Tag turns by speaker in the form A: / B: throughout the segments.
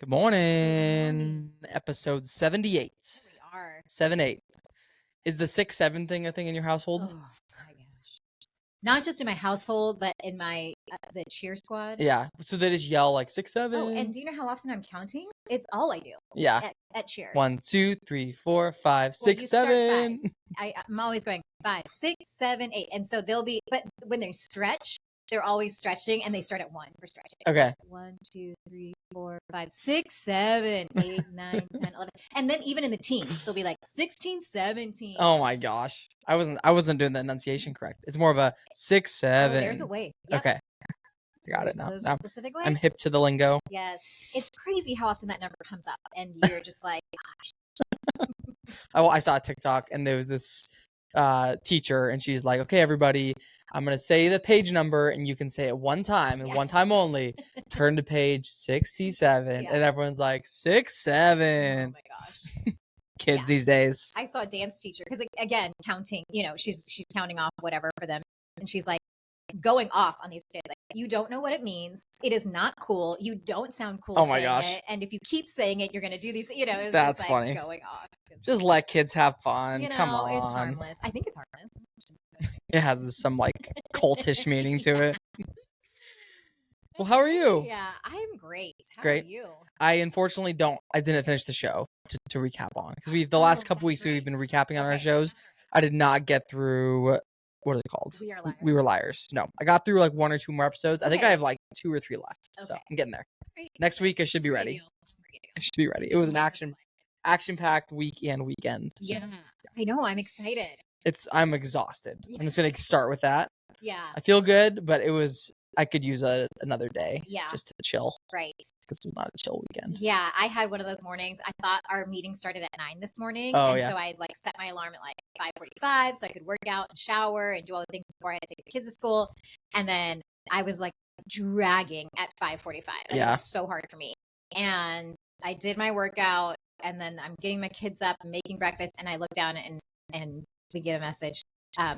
A: Good morning. Episode 78.
B: Here we are.
A: 7-8. Is the 6-7 thing a thing in your household?
B: Oh my gosh. Not just in my household, but in my the cheer squad.
A: Yeah. So they just yell like 6-7.
B: Oh, and do you know how often I'm counting? It's all I do.
A: Yeah.
B: At cheer.
A: 1, 2, 3, 4, 5, 6,
B: you start
A: 7.
B: I'm always going 5, 6, 7, 8, and so they'll be. But when they stretch, they're always stretching, and they start at 1 for stretching.
A: Okay.
B: 1, 2, 3, 4, 5, 6, 7, 8, 9, 10, 11, and then even in the teens, they'll be like 16, 17.
A: Oh my gosh. I wasn't doing the enunciation correct. It's more of a 6, 7.
B: Oh, there's a way. Yep.
A: Okay. Got it now.
B: There's a specific way.
A: I'm hip to the lingo.
B: Yes. It's crazy how often that number comes up, and you're just like, gosh.
A: I saw a TikTok, and there was this teacher, and she's like, okay, everybody, I'm going to say the page number, and you can say it one time, and one time only. Turn to page 67, and everyone's like, 6, 7.
B: Oh my gosh.
A: Kids these days.
B: I saw a dance teacher, because again, counting, she's counting off whatever for them, and she's like, going off on these kids, like, you don't know what it means. It is not cool. You don't sound cool.
A: Oh my gosh!
B: It, and if you keep saying it, you're going to do these. It was
A: that's
B: just,
A: funny.
B: Going off.
A: Just let kids have fun. Come on.
B: It's harmless. I think it's harmless.
A: It has some cultish meaning to it. Well, how are you?
B: Yeah, I'm great. How
A: Great.
B: are you?
A: I unfortunately didn't finish the show to recap on, because the last couple weeks we've been recapping on our shows. I did not get through. What are they called?
B: We Are Liars.
A: We Were Liars. No, I got through like 1 or 2 more episodes. I think I have like 2 or 3 left. So I'm getting there.
B: Great.
A: Next week I should be ready. It was an action-packed week and weekend. So.
B: Yeah, I know. I'm excited.
A: I'm exhausted. Yeah. I'm just gonna start with that.
B: Yeah.
A: I feel good, but I could use another day.
B: Yeah.
A: Just to chill.
B: Right.
A: Because it was not a chill weekend.
B: Yeah, I had one of those mornings. I thought our meeting started at 9 this morning.
A: Oh,
B: so I set my alarm at like 5:45 so I could work out and shower and do all the things before I had to take the kids to school. And then I was like dragging at 5:45. It was so hard for me. And I did my workout, and then I'm getting my kids up and making breakfast, and I look down and we get a message.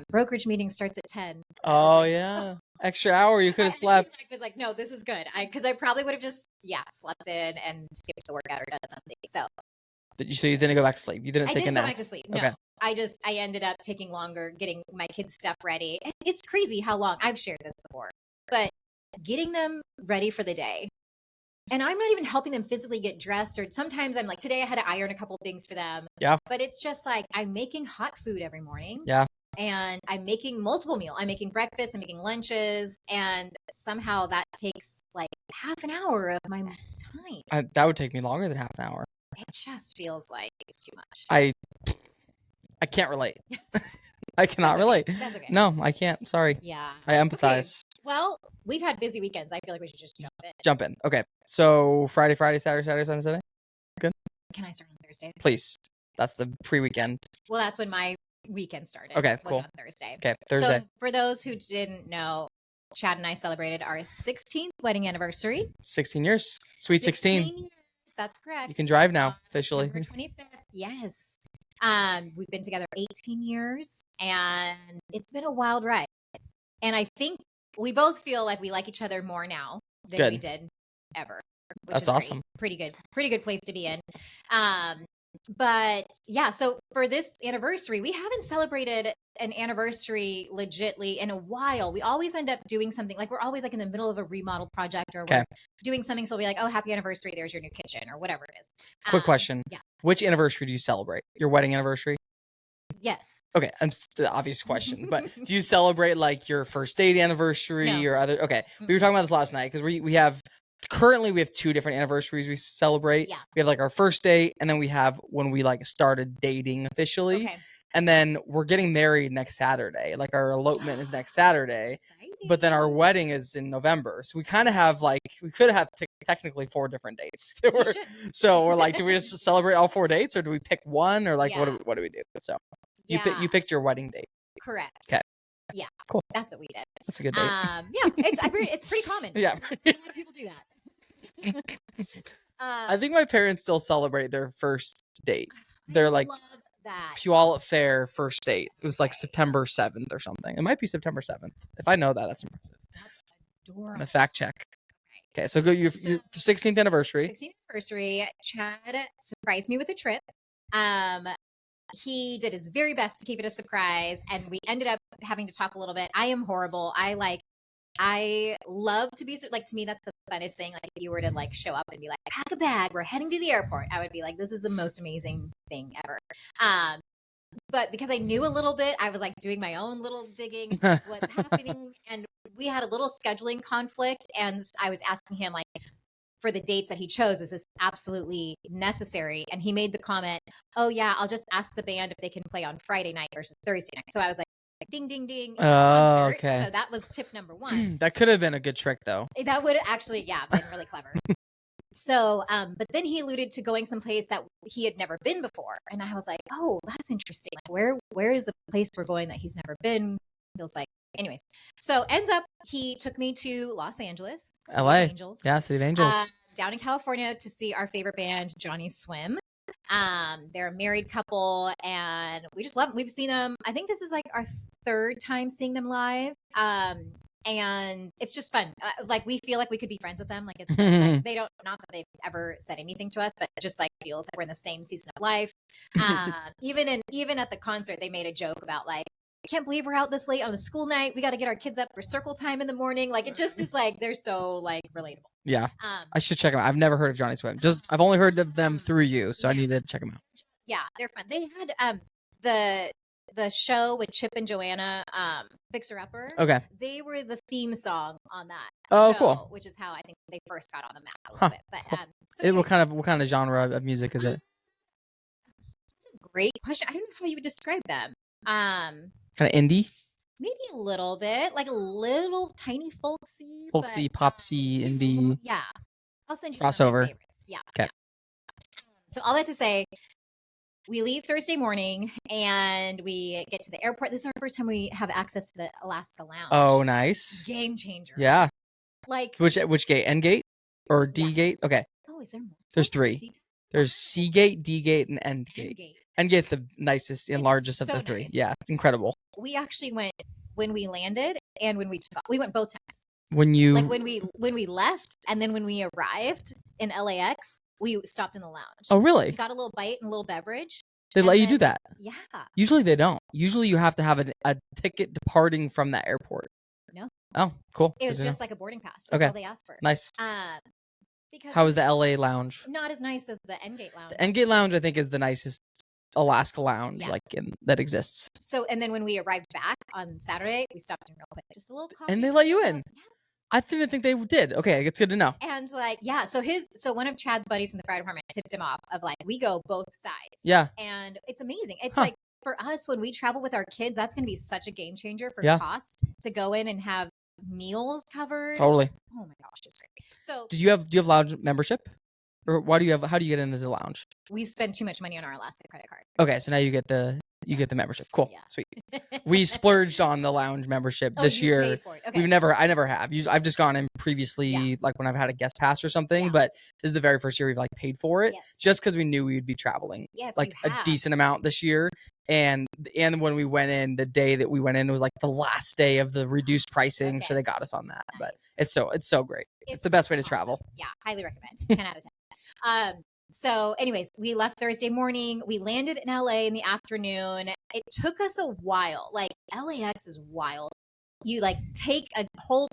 B: Brokerage meeting starts at 10.
A: Oh, yeah. Extra hour you could have slept.
B: I was like, no, this is good. Because I probably would have just slept in and skipped the workout or done something. So
A: you didn't go back to sleep? You didn't take a nap?
B: I didn't go back to sleep. No. Okay. I ended up taking longer getting my kids' stuff ready. It's crazy how long. I've shared this before. But getting them ready for the day. And I'm not even helping them physically get dressed. Or sometimes I'm like, today I had to iron a couple things for them.
A: Yeah.
B: But it's just like, I'm making hot food every morning.
A: Yeah.
B: And I'm making multiple meals. I'm making breakfast, I'm making lunches, and somehow that takes like half an hour of my time.
A: That would take me longer than half an hour.
B: It just feels like it's too much.
A: I can't relate. I cannot relate.
B: That's okay.
A: No, I can't. Sorry.
B: Yeah.
A: I empathize.
B: Okay. Well, we've had busy weekends. I feel like we should just
A: jump in. Okay. So Friday, Saturday, Sunday. Good.
B: Can I start on Thursday?
A: Please. That's the pre-weekend.
B: Well, that's when my weekend started.
A: Okay, cool.
B: On Thursday.
A: Okay, Thursday.
B: So for those who didn't know, Chad and I celebrated our 16th wedding anniversary.
A: 16 years. Sweet 16.
B: 16 years. That's correct.
A: You can drive now, officially.
B: September 25th. Yes. We've been together 18 years, and it's been a wild ride. And I think we both feel like we like each other more now than we did ever.
A: That's awesome.
B: Pretty good place to be in. But yeah, so for this anniversary, we haven't celebrated an anniversary legitly in a while. We always end up doing something like we're always like in the middle of a remodel project, or we're doing something. So we'll be like, oh, happy anniversary. There's your new kitchen or whatever it is.
A: Quick question.
B: Yeah.
A: Which anniversary do you celebrate? Your wedding anniversary?
B: Yes.
A: Okay. The obvious question, but do you celebrate like your first date anniversary or other? Okay. We were talking about this last night because currently we have 2 different anniversaries we celebrate. Yeah. We have like our first date, and then we have when we like started dating officially. Okay. And then we're getting married next Saturday. Like our elopement is next Saturday. Exciting. But then our wedding is in November. So we kind of have we could have technically 4 different dates. So we're like, do we just celebrate all 4 dates, or do we pick one, or like what do we do? So you picked your wedding date.
B: Correct.
A: Okay.
B: Yeah.
A: Cool.
B: That's what we did.
A: That's a good date.
B: Yeah. It's pretty common.
A: Yeah.
B: A lot of people do that.
A: I think my parents still celebrate their first date. They're like
B: love that.
A: Puyallup Fair first date. It was like September 7th or something. It might be September 7th. If I know that, that's impressive.
B: That's adorable.
A: I'm gonna fact check. Okay, so your 16th anniversary.
B: 16th anniversary. Chad surprised me with a trip. He did his very best to keep it a surprise, and we ended up having to talk a little bit. I am horrible. I love to be like, to me, that's the funnest thing. Like, if you were to like show up and be like, pack a bag, we're heading to the airport, I would be like, this is the most amazing thing ever. But because I knew a little bit, I was like doing my own little digging, like, what's happening. And we had a little scheduling conflict, and I was asking him, like, for the dates that he chose, is this absolutely necessary? And he made the comment, oh yeah, I'll just ask the band if they can play on Friday night versus Thursday night. So I was like, ding, ding, ding.
A: Oh, okay.
B: So that was tip number one.
A: That could have been a good trick, though.
B: That would actually, been really clever. So, but then he alluded to going someplace that he had never been before. And I was like, oh, that's interesting. Like, where is the place we're going that he's never been? Feels like, anyways. So ends up, he took me to Los Angeles.
A: LA. Angels. Yeah, City of Angels.
B: Down in California to see our favorite band, Johnny Swim. They're a married couple, and we just love them. We've seen them. I think this is like our third time seeing them live. And it's just fun. Like, we feel like we could be friends with them. Like, it's like, they don't, not that they've ever said anything to us, but it just like feels like we're in the same season of life. Even at the concert, they made a joke about like, I can't believe we're out this late on a school night. We got to get our kids up for circle time in the morning. Like, it just is like, they're so like relatable. Yeah.
A: I should check them out. I've never heard of Johnny Swim. I've only heard of them through you, so I need to check them out.
B: Yeah, they're fun. They had the show with Chip and Joanna, Fixer Upper.
A: Okay.
B: They were the theme song on that.
A: Oh,
B: show,
A: cool.
B: Which is how I think they first got on the map a little bit. But
A: cool. So what kind of genre of music is it?
B: That's a great question. I don't know how you would describe them.
A: Kind of indie?
B: Maybe a little bit, like a little tiny folksy,
A: popsy, indie.
B: Yeah, I'll send you
A: crossover.
B: Some of my favorites. Yeah.
A: Okay.
B: Yeah. So all that to say, we leave Thursday morning and we get to the airport. This is our first time we have access to the Alaska Lounge.
A: Oh, nice.
B: Game changer.
A: Yeah.
B: Like,
A: which gate? N gate or D gate? Okay.
B: Oh, is there more?
A: There's three. There's C gate, D gate, and N gate. N gate's the nicest and largest of the three. Nice. Yeah, it's incredible.
B: We actually went when we landed and when we took off. We went both times.
A: When
B: we left and then when we arrived in LAX, we stopped in the lounge.
A: Oh, really?
B: We got a little bite and a little beverage.
A: They let you do that?
B: Yeah.
A: Usually they don't. Usually you have to have a ticket departing from that airport.
B: No.
A: Oh, cool.
B: It was just like a boarding pass. That's all they asked for.
A: Nice.
B: Because
A: how was the LA lounge?
B: Not as nice as the N gate lounge.
A: The N gate lounge, I think, is the nicest Alaska lounge that exists.
B: So, and then when we arrived back on Saturday, we stopped in real quick, just a little coffee.
A: And they let you in. Yes. I didn't think they did. Okay, it's good to know.
B: And like, yeah, so one of Chad's buddies in the fire department tipped him off of like, we go both sides.
A: Yeah.
B: And it's amazing. It's like, for us, when we travel with our kids, that's going to be such a game changer for cost to go in and have meals covered.
A: Totally.
B: Oh my gosh, just great. So
A: do you have lounge membership? Or how do you get into the lounge?
B: We spend too much money on our Elastic credit card.
A: Okay, so now you get the membership. Cool. Yeah. Sweet. We splurged on the lounge membership this year.
B: Paid for it. Okay.
A: I never have. I've just gone in previously, like when I've had a guest pass or something, but this is the very first year we've like paid for it just because we knew we would be traveling like a decent amount this year. And when we went in, the day that we went in, it was like the last day of the reduced pricing. So they got us on that, but it's so great. It's the best way to travel.
B: Yeah. Highly recommend. 10 out of 10. So anyways, we left Thursday morning. We landed in LA in the afternoon. It took us a while. Like, LAX is wild. You like take a whole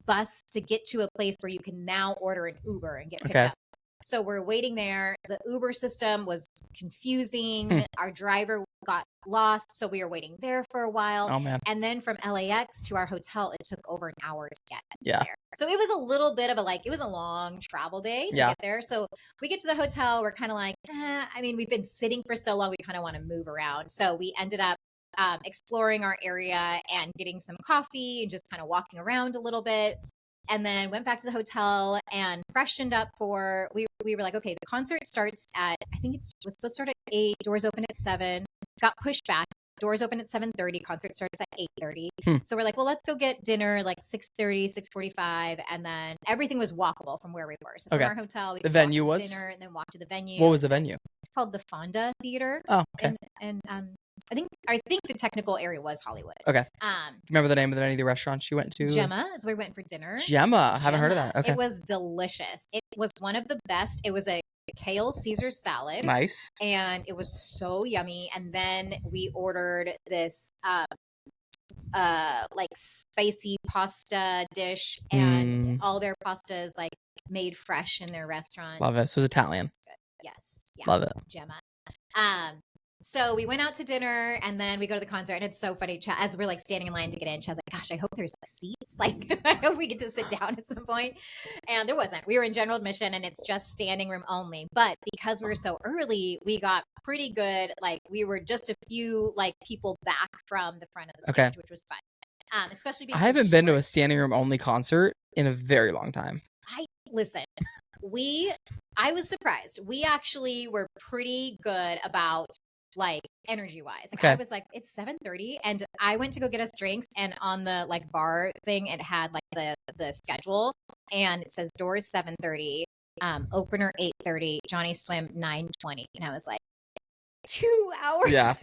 B: bus to get to a place where you can now order an Uber and get picked up. So we're waiting there. The Uber system was confusing. Our driver got lost, so we were waiting there for a while.
A: Oh, man.
B: And then from LAX to our hotel, it took over an hour to get there. So it was a little bit of it was a long travel day to get there. So we get to the hotel. We're kind of like, I mean, we've been sitting for so long. We kind of want to move around. So we ended up exploring our area and getting some coffee and just kind of walking around a little bit. And then went back to the hotel and freshened up for, we were like, okay, the concert starts at, I think was supposed to start at 8, doors open at 7, got pushed back, doors open at 7:30, concert starts at 8:30. So we're like, well, let's go get dinner like 6:30, 6:45. And then everything was walkable from where we were. So from our hotel, we
A: the venue was
B: dinner and then walk to the venue.
A: What was the venue?
B: It's called the Fonda Theater.
A: Oh, okay.
B: In I think the technical area was Hollywood.
A: Okay. Remember the name of any of the restaurants you went to?
B: Gemma is where we went for dinner.
A: Gemma. Haven't heard of that. Okay.
B: It was delicious. It was one of the best. It was a kale Caesar salad.
A: Nice.
B: And it was so yummy. And then we ordered this like spicy pasta dish, and all their pasta is like made fresh in their restaurant.
A: Love it. So it's Italian.
B: Yes. Yeah.
A: Love it.
B: Gemma. So we went out to dinner, and then we go to the concert, and it's so funny. As we're like standing in line to get in, Chad's like, "Gosh, I hope there's seats. Like, I hope we get to sit down at some point." And there wasn't. We were in general admission, and it's just standing room only. But because we were so early, we got pretty good. Like, we were just a few like people back from the front of the stage, which was fun. Especially because
A: I haven't been to a standing room only concert in a very long time.
B: Listen. I was surprised. We actually were pretty good about like energy wise. Like, I was like, it's 7:30, and I went to go get us drinks, and on the like bar thing, it had like the schedule, and it says doors 7:30, opener 8:30, Johnny Swim 9:20, and I was like, 2 hours.
A: Yeah.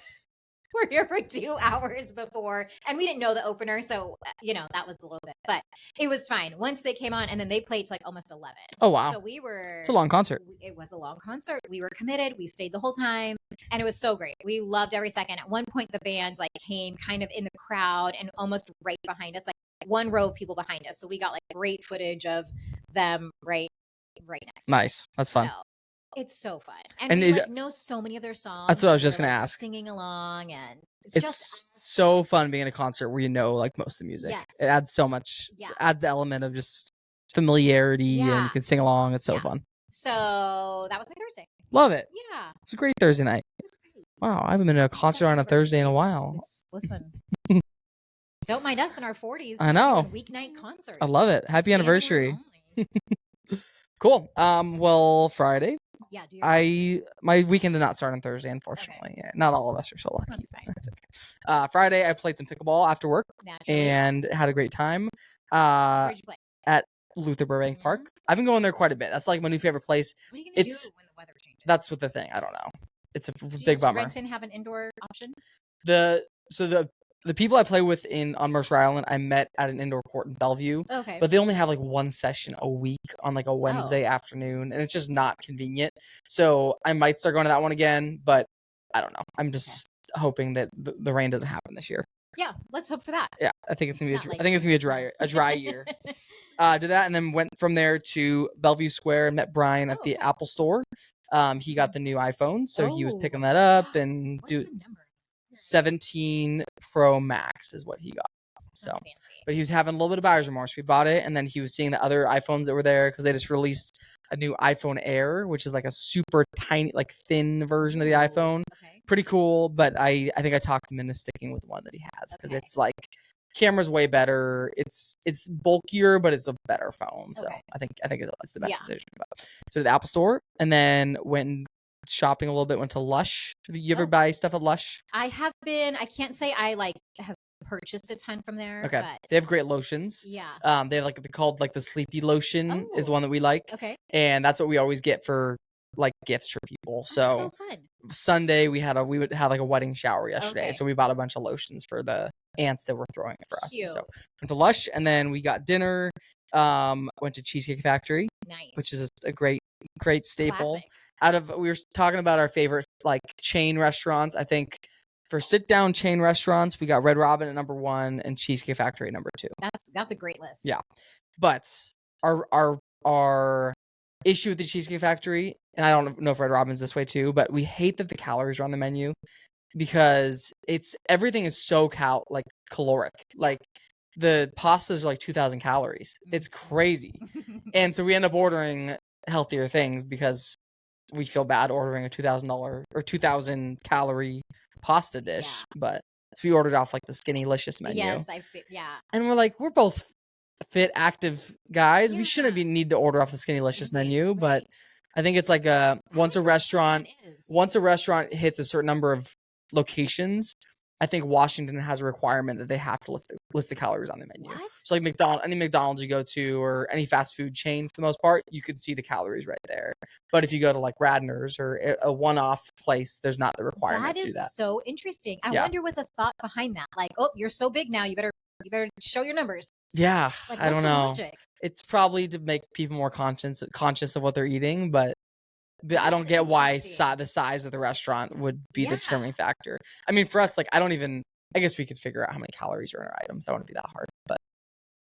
B: We're here for 2 hours before, and we didn't know the opener, so that was a little bit, but it was fine. Once they came on, and then they played to like almost 11.
A: Oh wow!
B: So
A: it's a long concert.
B: It was a long concert. We were committed. We stayed the whole time, and it was so great. We loved every second. At one point, the band like came kind of in the crowd and almost right behind us, like one row of people behind us. So we got like great footage of them right next.
A: Nice. That's fun.
B: So, it's so fun. And we know so many of their songs.
A: That's what I was just going to ask.
B: Singing along, and
A: it's just so fun being at a concert where you know like most of the music.
B: Yes.
A: It adds so much. Yeah. Adds the element of just familiarity, and you can sing along. It's so fun.
B: So that was my Thursday.
A: Love it.
B: Yeah.
A: It's a great Thursday night.
B: It's great.
A: Wow, I haven't been to a concert on a Thursday in a while.
B: Listen. Don't mind us in our 40s.
A: I know.
B: Weeknight concerts.
A: I love it. Happy anniversary. Cool. Well, Friday.
B: Yeah.
A: My weekend did not start on Thursday, unfortunately. Okay. Yeah, not all of us are so lucky.
B: That's fine.
A: That's okay. Friday, I played some pickleball after work.
B: Naturally.
A: And had a great time.
B: Where'd you play?
A: At Luther Burbank Park. I've been going there quite a bit. That's like my new favorite place.
B: What are you gonna do when the weather changes?
A: That's what the thing. I don't know. It's a big bummer.
B: Does Renton have an indoor option?
A: The people I play with on Mercer Island, I met at an indoor court in Bellevue.
B: Okay.
A: But they only have like one session a week on like a Wednesday afternoon, and it's just not convenient. So I might start going to that one again, but I don't know. I'm just hoping that the rain doesn't happen this year.
B: Yeah, let's hope for that.
A: Yeah, I think it's gonna be a dry year. Did that, and then went from there to Bellevue Square and met Brian at the Apple Store. He got the new iPhone, so he was picking that up and
B: What's the number?
A: 17 Pro Max is what he got. So, but he was having a little bit of buyer's remorse. We bought it, and then he was seeing the other iPhones that were there because they just released a new iPhone Air, which is like a super tiny, like thin version of the iPhone.
B: Okay.
A: Pretty cool, but I think I talked him into sticking with the one that he has because it's like camera's way better. It's bulkier, but it's a better phone. So I think it's the best decision. So to the Apple Store, and then went shopping a little bit. Went to Lush. Have you ever buy stuff at Lush?
B: I have been. I can't say I have purchased a ton from there.
A: Okay.
B: But
A: they have great lotions.
B: Yeah.
A: They have like called like the sleepy lotion is the one that we like.
B: Okay.
A: And that's what we always get for like gifts for people. So
B: fun.
A: Sunday we had like a wedding shower yesterday. So we bought a bunch of lotions for the aunts that were throwing it for us.
B: Cute.
A: So went to Lush, and then we got dinner. Went to Cheesecake Factory.
B: Nice.
A: Which is a great staple.
B: Classic.
A: We were talking about our favorite like chain restaurants. I think for sit down chain restaurants, we got Red Robin at number 1 and Cheesecake Factory at number 2.
B: That's a great list.
A: Yeah, but our issue with the Cheesecake Factory, and I don't know if Red Robin's this way too, but we hate that the calories are on the menu because everything is so caloric. Like the pastas are like 2,000 calories. It's crazy, and so we end up ordering healthier things because we feel bad ordering a $2,000 or 2,000 calorie pasta dish, but so we ordered off like the Skinny-licious menu.
B: Yes, I've seen. Yeah,
A: and we're like, we're both fit, active guys. We shouldn't need to order off the Skinny-licious menu, but I think it's like once a restaurant hits a certain number of locations, I think Washington has a requirement that they have to list the calories on the menu.
B: What?
A: So like any McDonald's you go to or any fast food chain for the most part, you could see the calories right there. But if you go to like Radnor's or a one-off place, there's not the requirement to do that.
B: That is so interesting. I wonder what the thought behind that. Like, oh, you're so big now, you better show your numbers.
A: Yeah,
B: like,
A: I don't know.
B: Logic?
A: It's probably to make people more conscious of what they're eating, but I don't get why the size of the restaurant would be the determining factor. I mean, for us, like, I guess we could figure out how many calories are in our items. I wouldn't be that hard, but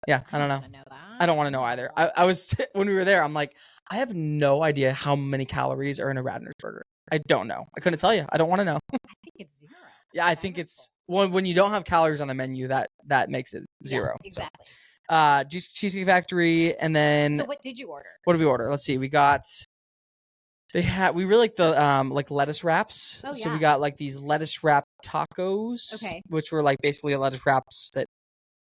A: yeah, I don't know. I don't want to know either. I was when we were there, I'm like, I have no idea how many calories are in a Radnor's burger. I don't know. I couldn't tell you. I don't want to know.
B: I think it's 0.
A: Yeah, I think it's when you don't have calories on the menu, that makes it 0.
B: Yeah, exactly.
A: So, Cheesecake Factory, and then.
B: So what did you order?
A: What did we order? Let's see. We really like the like lettuce wraps.
B: Oh, yeah.
A: So we got like these lettuce wrap tacos.
B: Okay.
A: Which were like basically lettuce wraps that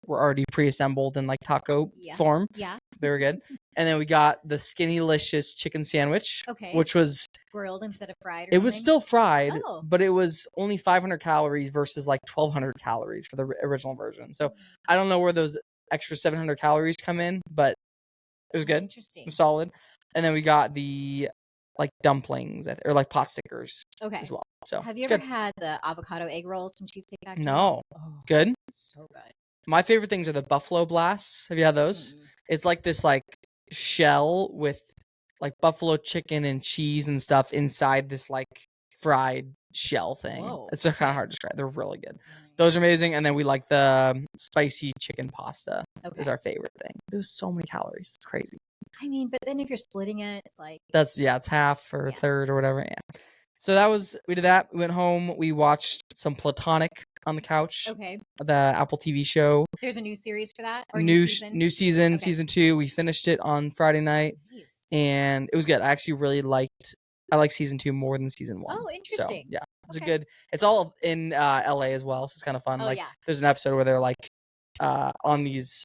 A: were already pre-assembled in like taco form.
B: Yeah.
A: They were good. And then we got the Skinnylicious chicken sandwich.
B: Okay.
A: Which was
B: grilled instead of fried.
A: It was still fried,
B: Oh.
A: but it was only 500 calories versus like 1,200 calories for the original version. So I don't know where those extra 700 calories come in, but it was good.
B: Interesting.
A: It was solid. And then we got the like dumplings or like pot stickers as well. So
B: have you ever had the avocado egg rolls from Cheesecake Factory?
A: No.
B: Oh,
A: good.
B: So good.
A: My favorite things are the buffalo blasts. Have you had those? It's like this like shell with like buffalo chicken and cheese and stuff inside this like fried shell thing. Whoa. It's kind of hard to describe. They're really good. Those are amazing. And then we like the spicy chicken pasta is our favorite thing. There's so many calories. It's crazy.
B: I mean, but then if you're splitting it, it's like
A: it's half or a third or whatever. Yeah. So we did that. We went home. We watched some Platonic on the couch.
B: Okay.
A: The Apple TV show.
B: There's a new series for that? Or
A: new season, season 2. We finished it on Friday night.
B: Nice.
A: And it was good. I actually really liked season 2 more than season 1.
B: Oh, interesting.
A: So, yeah. It's a good. It's all in LA as well, so it's kind of fun.
B: Oh,
A: there's an episode where they're like on these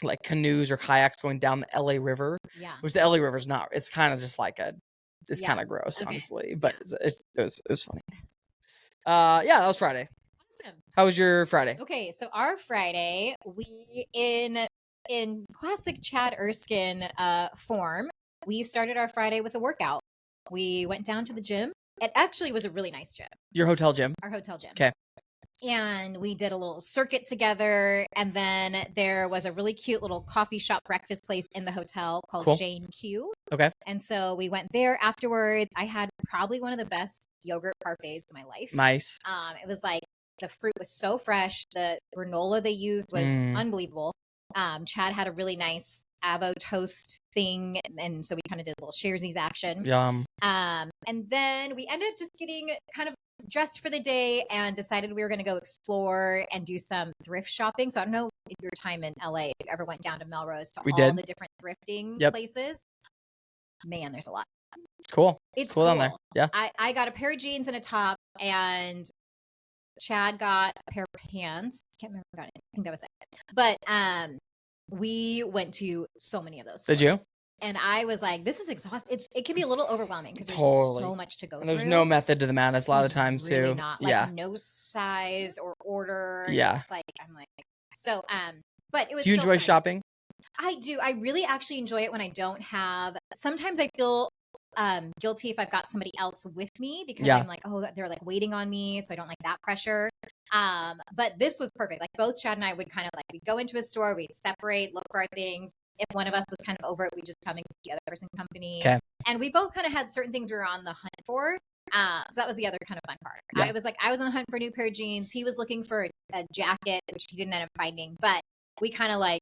A: like canoes or kayaks going down the LA River.
B: Yeah.
A: Which the LA River's not. It's kind of just like it's kind of gross, honestly, but it was funny. That was Friday.
B: Awesome.
A: How was your Friday?
B: Okay, so our Friday, we in classic Chad Erskine form, we started our Friday with a workout. We went down to the gym. It actually was a really nice gym.
A: Your hotel gym?
B: Our hotel gym.
A: Okay.
B: And we did a little circuit together. And then there was a really cute little coffee shop breakfast place in the hotel called Jane Q.
A: Okay.
B: And so we went there afterwards. I had probably one of the best yogurt parfaits of my life.
A: Nice.
B: It was like the fruit was so fresh. The granola they used was unbelievable. Chad had a really nice avo toast thing, and so we kind of did a little sharesies action.
A: Yum.
B: And then we ended up just getting kind of dressed for the day and decided we were going to go explore and do some thrift shopping. So I don't know if your time in LA, if you ever went down to Melrose to all the different thrifting places. Man, there's a lot.
A: It's cool.
B: It's
A: cool down there. Yeah.
B: I got a pair of jeans and a top, and Chad got a pair of pants. Can't remember what I got. I think that was it. But we went to so many of those stores.
A: Did you?
B: And I was like, this is exhausting. It can be a little overwhelming because there's so much to go
A: and there's
B: through.
A: No method to the madness a lot of the times
B: really
A: too.
B: Not. Like no size or order.
A: Yeah.
B: It's like, I'm like, so, but it was
A: Do you enjoy
B: fun.
A: shopping?
B: I do. I really actually enjoy it when I don't have, sometimes I feel guilty if I've got somebody else with me because I'm like, oh, they're like waiting on me. So I don't like that pressure. But this was perfect. Like both Chad and I would kind of like, we'd go into a store, we'd separate, look for our things. If one of us was kind of over it, we just come and keep the other person company. Okay. And we both kind of had certain things we were on the hunt for. So that was the other kind of fun part. Yeah. I was on the hunt for a new pair of jeans. He was looking for a jacket, which he didn't end up finding, but we kind of like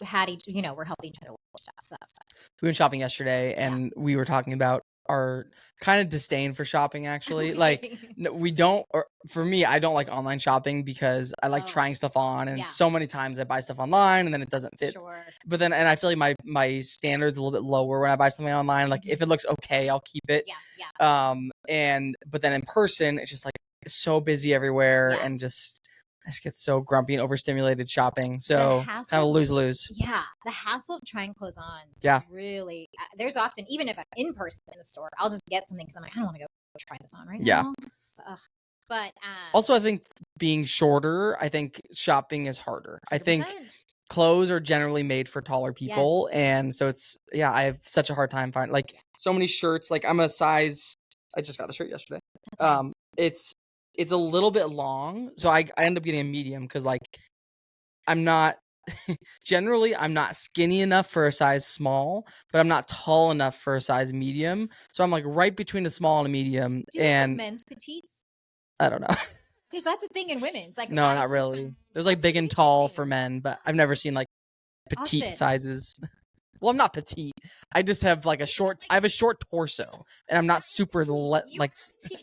B: had we're helping each other with stuff. So that's stuff.
A: We went shopping yesterday and we were talking about our kind of disdain for shopping actually. Like we don't, or for me, I don't like online shopping because I like trying stuff on and so many times I buy stuff online and then it doesn't fit.
B: Sure.
A: But then, and I feel like my standards a little bit lower when I buy something online. Like if it looks okay, I'll keep it.
B: Yeah.
A: But then in person, it's just like so busy everywhere and I just get so grumpy and overstimulated shopping. So kind of lose-lose.
B: Yeah. The hassle of trying clothes on.
A: Yeah.
B: Really. There's often, even if I'm in person in the store, I'll just get something because I'm like, I don't want to go try this on right now.
A: Yeah.
B: But
A: also, I think being shorter, I think shopping is harder. 100%. I think clothes are generally made for taller people, and so it's I have such a hard time finding like so many shirts. Like I'm a size. I just got the shirt yesterday. Nice. It's a little bit long, so I end up getting a medium because like I'm not generally I'm not skinny enough for a size small, but I'm not tall enough for a size medium. So I'm like right between a small and a medium.
B: Do you have men's petites?
A: I don't know.
B: Because that's a thing in women's. Like
A: no, not really. There's like big and tall for men, but I've never seen like petite sizes. Well, I'm not petite. I just have like I have a short torso, and I'm not super like.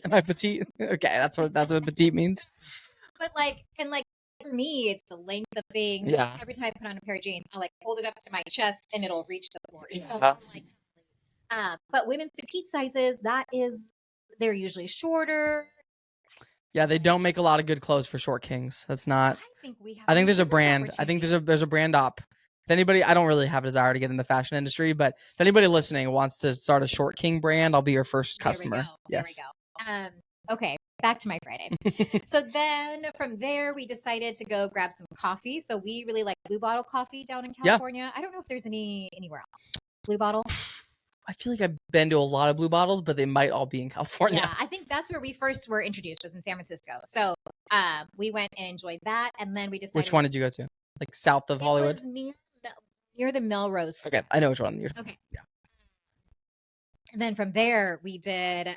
A: Am I petite? Okay, that's what petite means.
B: But like, and like for me, it's the length of things.
A: Yeah.
B: Every time I put on a pair of jeans, I'll like hold it up to my chest, and it'll reach the floor.
A: Yeah.
B: But women's petite sizes, they're usually shorter.
A: Yeah, they don't make a lot of good clothes for short kings. That's not. I think there's a brand. I think there's a brand up. If anybody, I don't really have a desire to get in the fashion industry, but if anybody listening wants to start a short king brand, I'll be your first customer. Yes.
B: There we go. Okay, back to my Friday. So then from there, we decided to go grab some coffee. So we really like Blue Bottle coffee down in California. Yeah. I don't know if there's anywhere else. Blue Bottle.
A: I feel like I've been to a lot of Blue Bottles, but they might all be in California.
B: Yeah, I think that's where we first were introduced, was in San Francisco. So we went and enjoyed that, and then we decided.
A: Which one did you go to? Like south of Hollywood?
B: It was near the Melrose.
A: Okay, I know which one.
B: Okay. Yeah. And then from there, we did.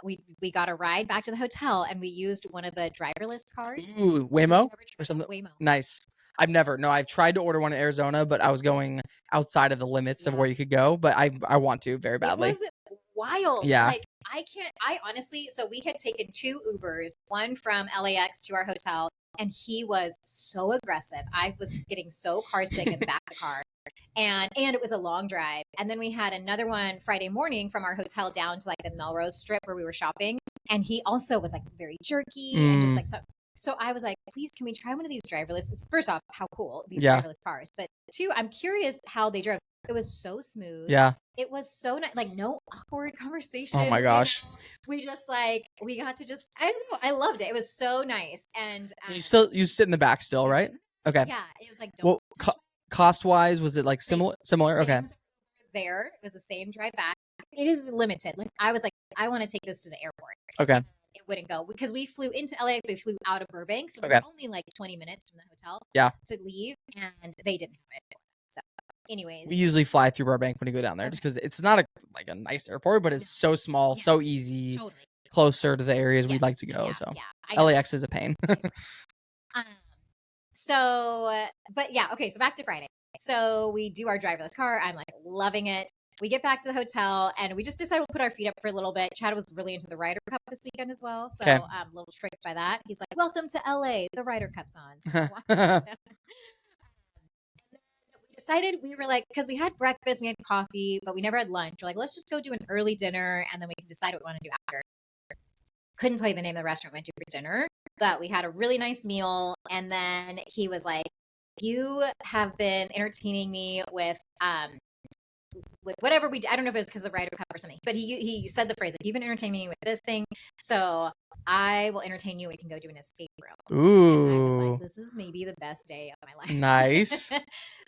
B: We got a ride back to the hotel, and we used one of the driverless cars.
A: Ooh, Waymo or something.
B: Waymo.
A: Nice. I've tried to order one in Arizona, but I was going outside of the limits of where you could go. But I want to very badly.
B: It was wild.
A: Yeah.
B: Like I honestly, so we had taken 2 Ubers, one from LAX to our hotel, and he was so aggressive. I was getting so car sick in the back of the car. And it was a long drive. And then we had another one Friday morning from our hotel down to like the Melrose Strip where we were shopping. And he also was like very jerky and just like so I was like, please, can we try one of these driverless? First off, how cool these driverless cars. But 2, I'm curious how they drove. It was so smooth.
A: Yeah.
B: It was so nice. Like no awkward conversation.
A: Oh my gosh.
B: You know? We just we got to just, I don't know. I loved it. It was so nice. And
A: you sit in the back still, right? Okay.
B: Yeah. It was like,
A: cost wise, was it like similar? Okay.
B: There, it was the same drive back. It is limited. Like I was like, I want to take this to the airport.
A: Okay.
B: It wouldn't go because we flew into LAX. We flew out of Burbank, so we
A: were
B: only like 20 minutes from the hotel.
A: Yeah.
B: To leave, and they didn't have it. So, anyways,
A: we usually fly through Burbank when we go down there, just because it's not a nice airport, but it's so small, so easy, closer to the areas we'd like to go. So LAX is a pain.
B: But yeah, okay. So back to Friday. So we do our driverless car. I'm like loving it. We get back to the hotel and we just decide we'll put our feet up for a little bit. Chad was really into the Ryder Cup this weekend as well. So a little tricked by that. He's like, welcome to LA. The Ryder Cup's on. So we decided we were like, because we had breakfast, we had coffee, but we never had lunch. We're like, let's just go do an early dinner and then we can decide what we want to do after. Couldn't tell you the name of the restaurant we went to for dinner, but we had a really nice meal. And then he was like, you have been entertaining me with whatever we did. I don't know if it was because of the Ryder Cup or something, but he said the phrase, like, you've been entertaining me with this thing, so I will entertain you. We can go do an escape room.
A: Ooh.
B: And I was like, this is maybe the best day of my life.
A: Nice.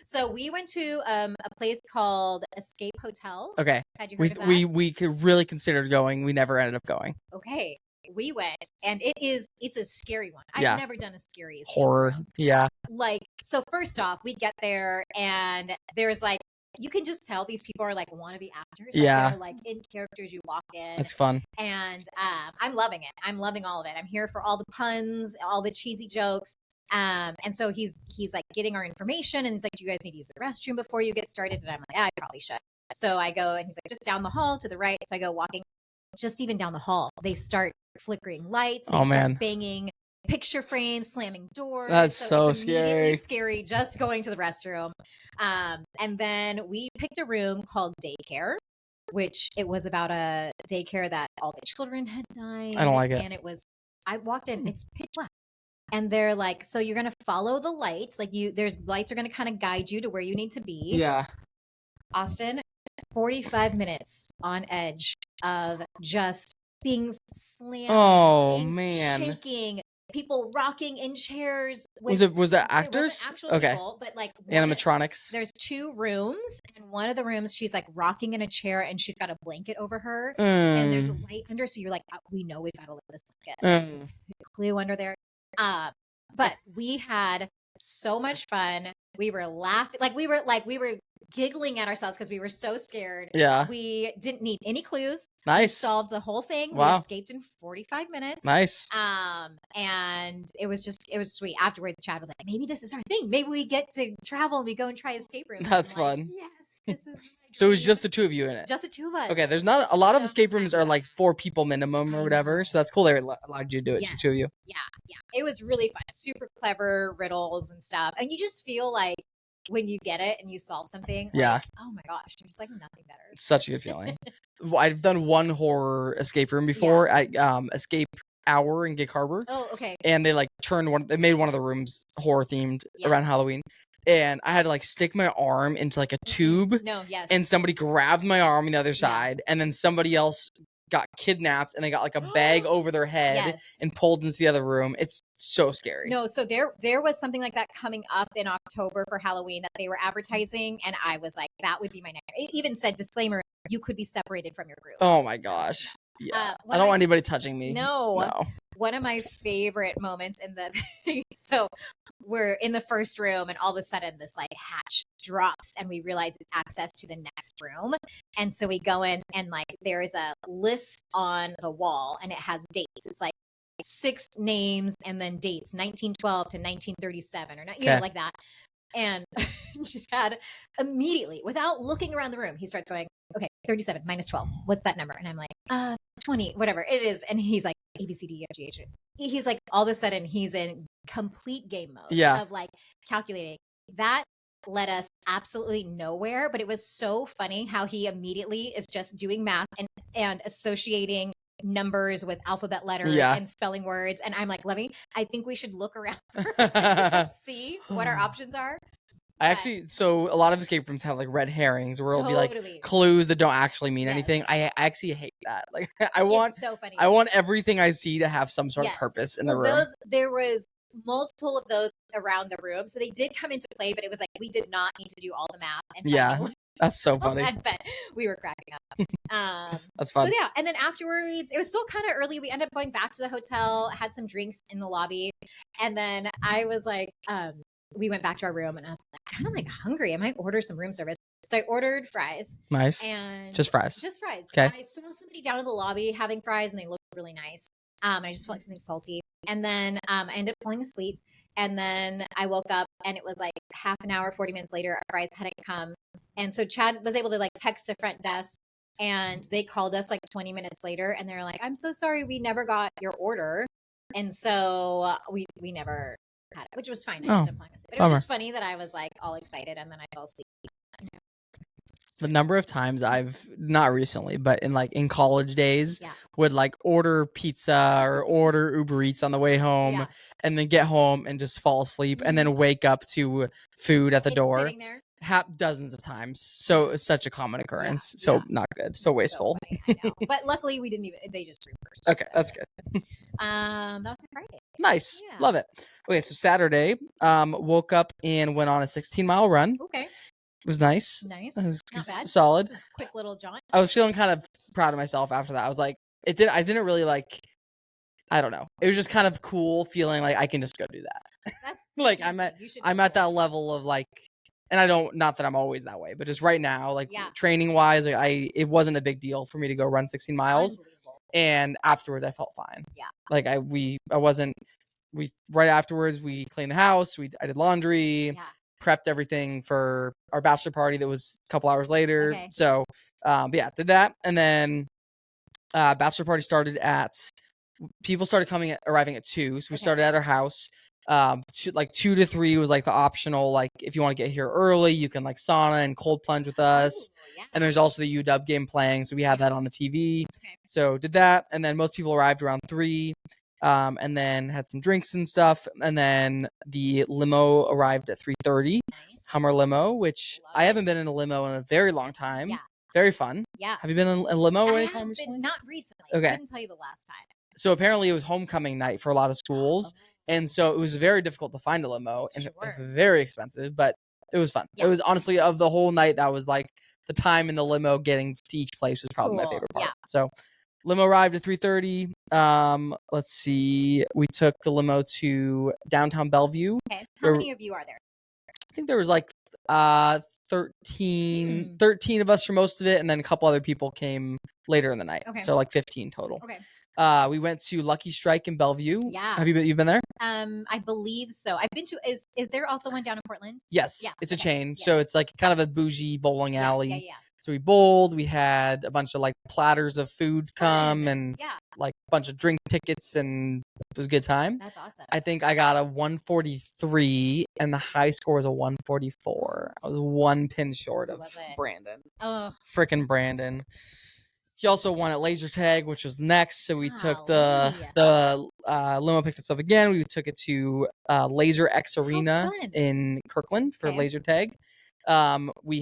B: So we went to a place called Escape Hotel.
A: Okay.
B: Had you heard of that?
A: We could really considered going. We never ended up going.
B: Okay. We went, and it's a scary one. I've never done a scary
A: horror. Yeah.
B: Like, so first off, we get there and there's like, you can just tell these people are like wannabe actors. Like, they're like in characters. You walk in.
A: That's fun.
B: And I'm loving it. I'm loving all of it. I'm here for all the puns, all the cheesy jokes. And so he's like getting our information and he's like, do you guys need to use the restroom before you get started? And I'm like, I probably should. So I go and he's like, just down the hall to the right. So I go walking just even down the hall. They start flickering lights. They start banging picture frames, slamming doors.
A: That's so
B: it's
A: scary.
B: Scary just going to the restroom. And then we picked a room called daycare, which it was about a daycare that all the children had died.
A: I don't like it.
B: And I walked in, it's pitch black. And they're like, so you're going to follow the lights. Like there's lights are going to kind of guide you to where you need to be.
A: Yeah.
B: Austin, 45 minutes on edge of just things slamming,
A: Oh,
B: things
A: man.
B: shaking, people rocking in chairs.
A: Was that actors?
B: It wasn't actual
A: Okay.
B: people, but like
A: Animatronics.
B: There's 2 rooms, and one of the rooms she's like rocking in a chair, and she's got a blanket over her, and there's a light under, so you're like, we know we've got to let this get Clue under there. But we had so much fun. We were laughing, we were giggling at ourselves because we were so scared.
A: Yeah.
B: We didn't need any clues.
A: Nice.
B: We solved the whole thing.
A: Wow.
B: We escaped in 45 minutes.
A: Nice.
B: And it was sweet. Afterwards, Chad was like, maybe this is our thing. Maybe we get to travel and we go and try escape rooms.
A: That's fun.
B: Yes, this is
A: so it was just the 2 of you in it?
B: Just the 2 of us.
A: Okay, there's not a lot of escape rooms are like 4 people minimum or whatever, so that's cool they allowed you to do it, the 2 of you.
B: Yeah. It was really fun. Super clever riddles and stuff. And you just feel like when you get it and you solve something, like, oh my gosh, there's like nothing better.
A: Such a good feeling. I've done one horror escape room before at Escape Hour in Gig Harbor.
B: Oh, okay.
A: And they they made one of the rooms horror themed around Halloween. And I had to like stick my arm into like a tube. And somebody grabbed my arm on the other side, and then somebody else got kidnapped, and they got like a bag over their head and pulled into the other room. It's so scary.
B: No, so there was something like that coming up in October for Halloween that they were advertising, and I was like, that would be my nightmare. It even said, disclaimer, you could be separated from your group.
A: Oh my gosh. Yeah. I don't want anybody touching me.
B: No. One of my favorite moments in the so we're in the first room, and all of a sudden this like hatch drops, and we realize it's access to the next room. And so we go in, and like there is a list on the wall, and it has dates. It's like 6 names and then dates, 1912 to 1937 or not, like that. And Chad immediately, without looking around the room, he starts going, okay, 37 minus 12. What's that number? And I'm like, 20, whatever it is. And he's like, A, B, C, D, E, F, G, H. He's like, all of a sudden he's in complete game mode of like calculating. That led us absolutely nowhere, but it was so funny how he immediately is just doing math and associating numbers with alphabet letters and spelling words. And I'm like, Levy, I think we should look around first and see what our options are.
A: So a lot of escape rooms have like red herrings where it'll be like clues that don't actually mean anything. I actually hate that. Like it's so funny. I want everything I see to have some sort of purpose in the room.
B: There was multiple of those around the room, so they did come into play, but it was like we did not need to do all the math. And
A: that's so funny.
B: But we were cracking up.
A: That's fun.
B: So and then afterwards, it was still kind of early. We ended up going back to the hotel, had some drinks in the lobby, and then I was like, we went back to our room, and I was kind of like hungry. I might order some room service. So I ordered fries.
A: Nice.
B: And
A: just fries.
B: Okay. I saw somebody down in the lobby having fries, and they looked really nice. I just felt like something salty. And then I ended up falling asleep. And then I woke up, and it was like half an hour, 40 minutes later, our fries hadn't come. And so Chad was able to like text the front desk, and they called us like 20 minutes later, and they're like, I'm so sorry, we never got your order. And so we never had it, which was fine. I ended up falling asleep. But it was just funny that I was like all excited, and then I fell asleep.
A: The number of times I've, not recently, but in college days, would like order pizza or order Uber Eats on the way home, and then get home and just fall asleep, and then wake up to food at the door. Sitting there. Dozens of times. So it's such a common occurrence. Not good. So wasteful.
B: So funny, I know. But luckily we didn't they just reversed.
A: Okay, that's good.
B: That was Friday.
A: Nice. Yeah. Love it. Okay, so Saturday, woke up and went on a 16-mile run.
B: Okay.
A: It was nice.
B: Nice.
A: It was
B: not bad.
A: Solid.
B: Just a quick little jaunt.
A: I was feeling kind of proud of myself after that. I was like, I didn't really like, I don't know. It was just kind of cool feeling like I can just go do that. That's like I'm at that level of like, and I don't, not that I'm always that way, but just right now, like training wise, like it wasn't a big deal for me to go run 16 miles. And afterwards I felt fine. Yeah. Like right afterwards we cleaned the house. I did laundry, prepped everything for our bachelor party that was a couple hours later. Okay. So, did that. And then, bachelor party started people started arriving at 2. So we started at our house. 2 to 3 was like the optional, like if you want to get here early, you can like sauna and cold plunge with us. And there's also the UW game playing, so we had that on the TV. So did that, and then most people arrived around 3, and then had some drinks and stuff, and then the limo arrived at 3:30. Hummer limo, which I haven't been in a limo in a very long time. Very fun.
B: Yeah.
A: Have you been in a limo anytime recently?
B: Not recently.
A: Okay.
B: I couldn't tell you the last time.
A: So apparently it was homecoming night for a lot of schools. And so it was very difficult to find a limo and very expensive, but it was fun. Yeah. It was honestly, of the whole night, that was like the time in the limo getting to each place was probably my favorite part. Yeah. So limo arrived at 3:30. Let's see. We took the limo to downtown Bellevue.
B: Okay. How many of you are there?
A: I think there was like 13 of us for most of it, and then a couple other people came later in the night. Okay. So like 15 total. Okay. We went to Lucky Strike in Bellevue. Yeah. Have you've been there?
B: I believe so. I've been to. Is there also one down in Portland?
A: Yes. Yeah. It's a chain. Yes. So it's like kind of a bougie bowling alley. Yeah. So we bowled. We had a bunch of like platters of food come and like a bunch of drink tickets, and it was a good time.
B: That's awesome.
A: I think I got a 143, and the high score was a 144. I was one pin short of Brandon. Oh, freaking Brandon. He also won at laser tag, which was next. So we took the limo, picked us up again. We took it to Laser X Arena in Kirkland for laser tag. We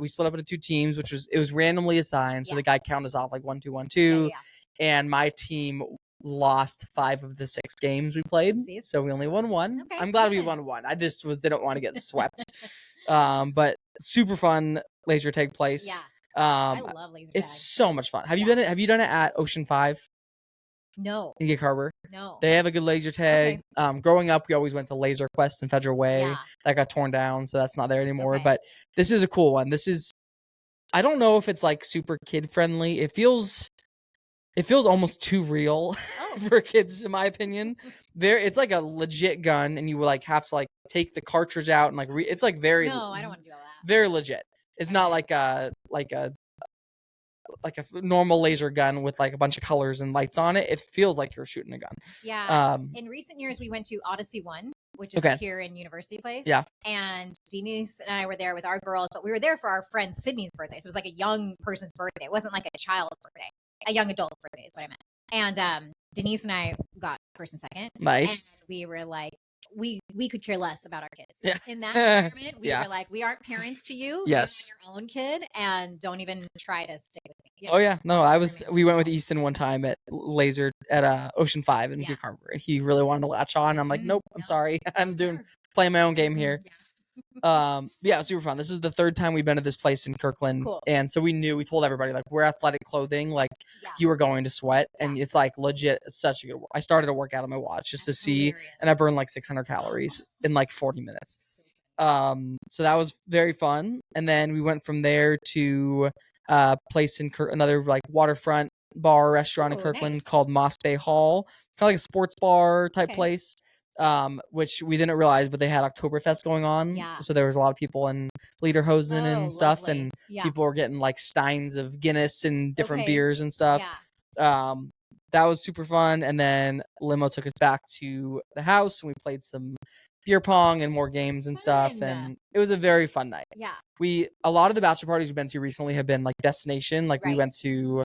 A: split up into 2 teams, it was randomly assigned. So the guy counted us off like 1, 2, 1, 2. And my team lost 5 of the 6 games we played. So we only won 1. Okay, I'm glad we won 1. I just didn't want to get swept. But super fun laser tag place. Yeah. I love laser tag. It's so much fun. Have you done it at Ocean 5?
B: No.
A: In Gig Harbor?
B: No.
A: They have a good laser tag. Okay. Growing up, we always went to Laser Quest in Federal Way. Yeah. That got torn down, so that's not there anymore. Okay. But this is a cool one. I don't know if it's like super kid friendly. It feels almost too real for kids, in my opinion. It's like a legit gun, and you will like have to like take the cartridge out and like it's like very.
B: No, I don't want to do all that.
A: Very legit. It's not like a normal laser gun with like a bunch of colors and lights on it. It feels like you're shooting a gun.
B: Yeah. In recent years, we went to Odyssey 1, which is here in University Place. Yeah. And Denise and I were there with our girls, but we were there for our friend Sydney's birthday. So it was like a young person's birthday. It wasn't like a child's birthday. A young adult's birthday is what I meant. And Denise and I got first and second.
A: Nice.
B: And we were like, we could care less about our kids. Yeah. In that environment, we were like, we aren't parents to you.
A: Yes.
B: You're your own kid, and don't even try to stick with me.
A: You know? Oh yeah, no, we went with Easton one time at Ocean 5 in Gig Harbor, and he really wanted to latch on. I'm like, nope, I'm sorry, I'm playing my own game here. Yeah, super fun. This is the 3rd time we've been to this place in Kirkland. Cool. And so we told everybody like, we're athletic clothing, like you are going to sweat, and it's like legit such a good work. I started a workout on my watch just to see, and I burned like 600 calories in like 40 minutes. So that was very fun. And then we went from there to a place in another like waterfront bar restaurant in Kirkland called Moss Bay Hall, kind of like a sports bar type place. Which we didn't realize, but they had Oktoberfest going on. Yeah. So there was a lot of people in lederhosen and stuff, and people were getting like steins of Guinness and different beers and stuff. Yeah. That was super fun. And then limo took us back to the house, and we played some beer pong and more games and stuff. And it was a very fun night. Yeah. A lot of the bachelor parties we've been to recently have been like destination. Like we went to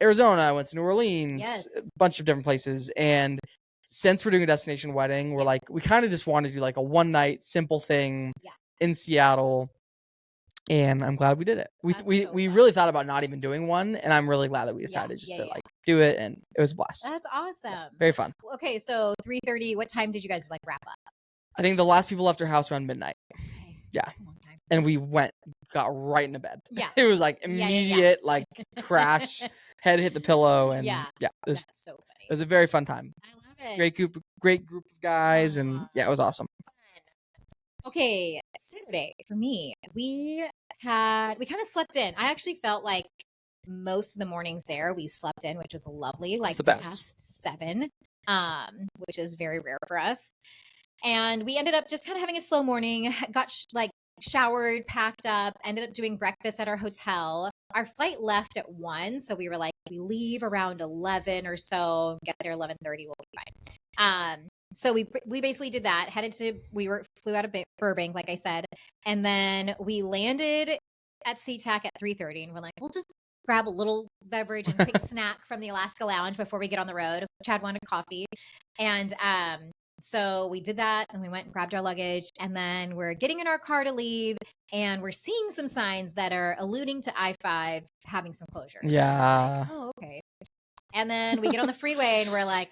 A: Arizona, I went to New Orleans, a bunch of different places. And since we're doing a destination wedding, we're like, we kind of just want to do like a one night simple thing in Seattle. And I'm glad we did it. We really thought about not even doing one. And I'm really glad that we decided to like do it. And it was a blast.
B: That's awesome.
A: Very fun.
B: Okay. So 3:30, what time did you guys like wrap up?
A: I think the last people left our house around midnight. Okay. Yeah. That's a long time. And we got right into bed. Yeah. It was like immediate, like crash, head hit the pillow. And it was so funny. It was a very fun time.
B: I love it.
A: Great group of guys. And it was awesome.
B: Okay. Saturday for me, we kind of slept in. I actually felt like most of the mornings there we slept in, which was lovely. Like past 7, which is very rare for us. And we ended up just kind of having a slow morning, got showered, packed up, ended up doing breakfast at our hotel. Our flight left at 1. So we were like, we leave around 11 or so, get there 11:30, we'll be fine. So we basically did that, flew out of Burbank, like I said. And then we landed at SeaTac at 3:30, and we're like, we'll just grab a little beverage and quick snack from the Alaska Lounge before we get on the road. Chad wanted coffee. And So we did that and we went and grabbed our luggage, and then we're getting in our car to leave, and we're seeing some signs that are alluding to I-5 having some closures.
A: Yeah.
B: Like, oh, okay. And then we get on the freeway and we're like,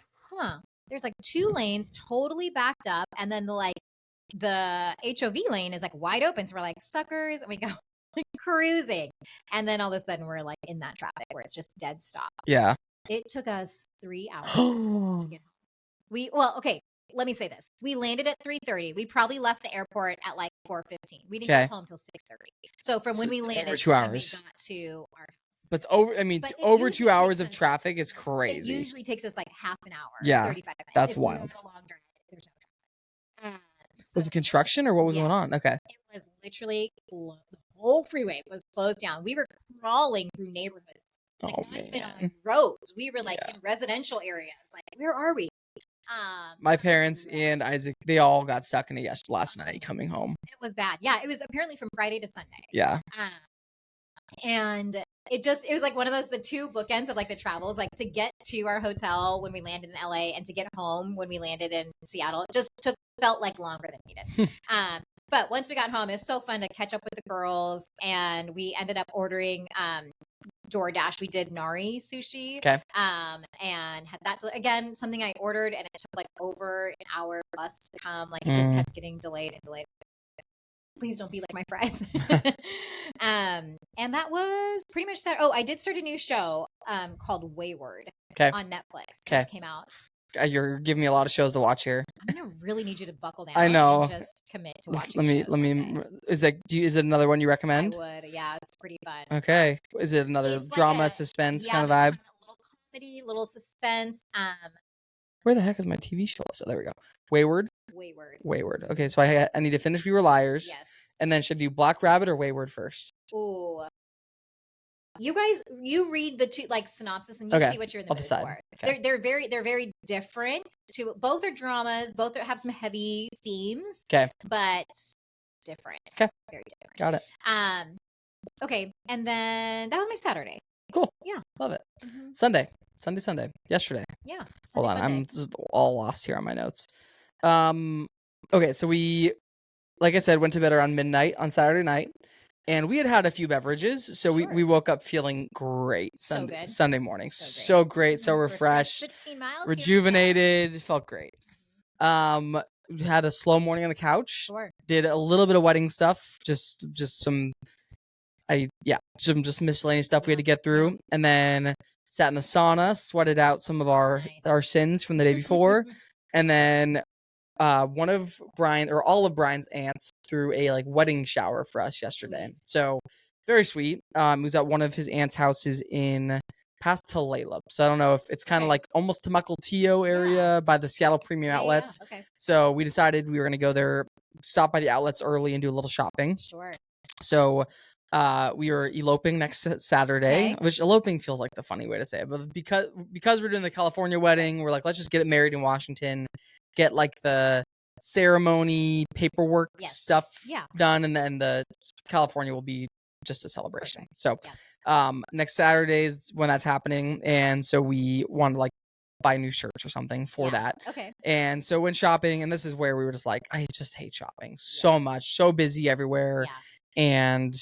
B: there's like 2 lanes totally backed up, and then the HOV lane is like wide open. So we're like, suckers, and we go like cruising. And then all of a sudden we're like in that traffic where it's just dead stop.
A: Yeah.
B: It took us 3 hours to get home. Okay, let me say this. We landed at 3:30. We probably left the airport at like 4:15. We didn't get home till 6:30. So from when we landed
A: over 2 hours.
B: we got to our house.
A: But over 2 hours of traffic is crazy.
B: It usually takes us like half an hour.
A: Yeah,
B: 35 minutes.
A: that's wild.
B: It's a long drive. There's no traffic.
A: Was it construction or what was going on? Okay.
B: It was literally the whole freeway was closed down. We were crawling through neighborhoods. Like, not even on roads. We were like in residential areas. Like, where are we?
A: My parents and Isaac, they all got stuck in it last night coming home.
B: It was bad. Yeah, it was apparently from Friday to Sunday.
A: Yeah.
B: And it was like one of those, the 2 bookends of like the travels, like to get to our hotel when we landed in LA and to get home when we landed in Seattle. It just felt like longer than needed. But once we got home, it was so fun to catch up with the girls, and we ended up ordering DoorDash. We did nari sushi.
A: Okay.
B: And had that again, something I ordered, and it took like over an hour plus to come. Like it just kept getting delayed and delayed. Please don't be like my fries. And that was pretty much that. Oh, I did start a new show called Wayward on Netflix. Just came out.
A: You're giving me a lot of shows to watch here.
B: I'm gonna really need you to buckle down.
A: I know.
B: And just commit to watching.
A: Let me. Is it another one you recommend?
B: I would. Yeah, it's pretty fun.
A: Okay. Is it another drama, suspense kind of vibe?
B: Kind of little comedy, little suspense.
A: Where the heck is my TV show? So there we go. Wayward. Okay, so I need to finish We Were Liars.
B: Yes.
A: And then should I do Black Rabbit or Wayward first?
B: Ooh. You guys, you read the 2 like synopsis and you see what you're in the mood for. Okay. They're very different. Both are dramas. Both have some heavy themes. Okay. But different. Okay. Very different.
A: Got it.
B: Okay, and then that was my Saturday.
A: Cool.
B: Yeah.
A: Love it. Mm-hmm. Sunday. Yesterday.
B: Yeah.
A: Hold on. I'm just all lost here on my notes. Okay, so we, like I said, went to bed around midnight on Saturday night. And we had a few beverages, so we woke up feeling great Sunday morning. So great, so refreshed,
B: 16 miles,
A: rejuvenated, felt great. Had a slow morning on the couch.
B: Sure.
A: Did a little bit of wedding stuff, just some miscellaneous stuff we had to get through, and then sat in the sauna, sweated out some of our sins from the day before, and then all of Brian's aunts threw a like wedding shower for us yesterday. Sweet. So very sweet. It was at one of his aunt's houses in past Tulalip. So I don't know if it's kind of like almost Temecula area by the Seattle Premium Outlets.
B: Yeah. Okay.
A: So we decided we were going to go there, stop by the outlets early and do a little shopping.
B: Sure.
A: So we were eloping next Saturday, which eloping feels like the funny way to say it. But because we're doing the California wedding, we're like, let's just get it married in Washington. Get like the ceremony paperwork stuff done, and then the California will be just a celebration. Perfect. So next Saturday is when that's happening, and so we wanted to like buy new shirts or something for that.
B: Okay.
A: And so went shopping, and this is where we were just like, I just hate shopping so much, so busy everywhere, and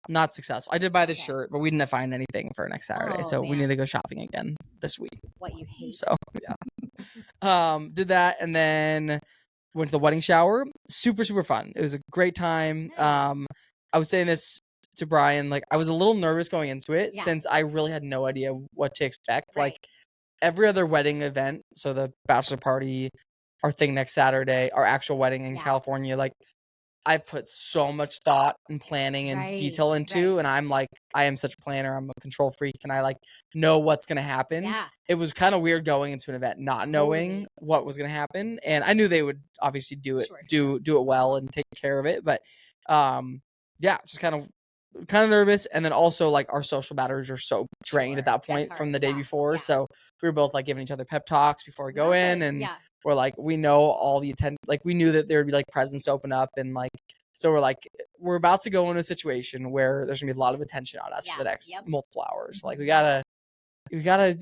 A: not successful. I did buy the shirt, but we didn't find anything for next Saturday, so we need to go shopping again this week.
B: What you hate.
A: So did that, and then went to the wedding shower. Super fun. It was a great time. Nice. I was saying this to Brian, like I was a little nervous going into it since I really had no idea what to expect. Right. Like every other wedding event, so the bachelor party, our thing next Saturday, our actual wedding in California, like I put so much thought and planning and detail into, and I'm like, I am such a planner. I'm a control freak, and I like know what's going to happen. Yeah. It was kind of weird going into an event, not knowing what was going to happen. And I knew they would obviously do it, do it well and take care of it. But, just kind of nervous. And then also like our social batteries are so drained at that point from the day before. So we were both like giving each other pep talks before we go in, and we're like, we know all the like we knew that there would be like presents to open up, and like, so we're like, we're about to go into a situation where there's gonna be a lot of attention on us for the next multiple hours. Like we gotta You gotta,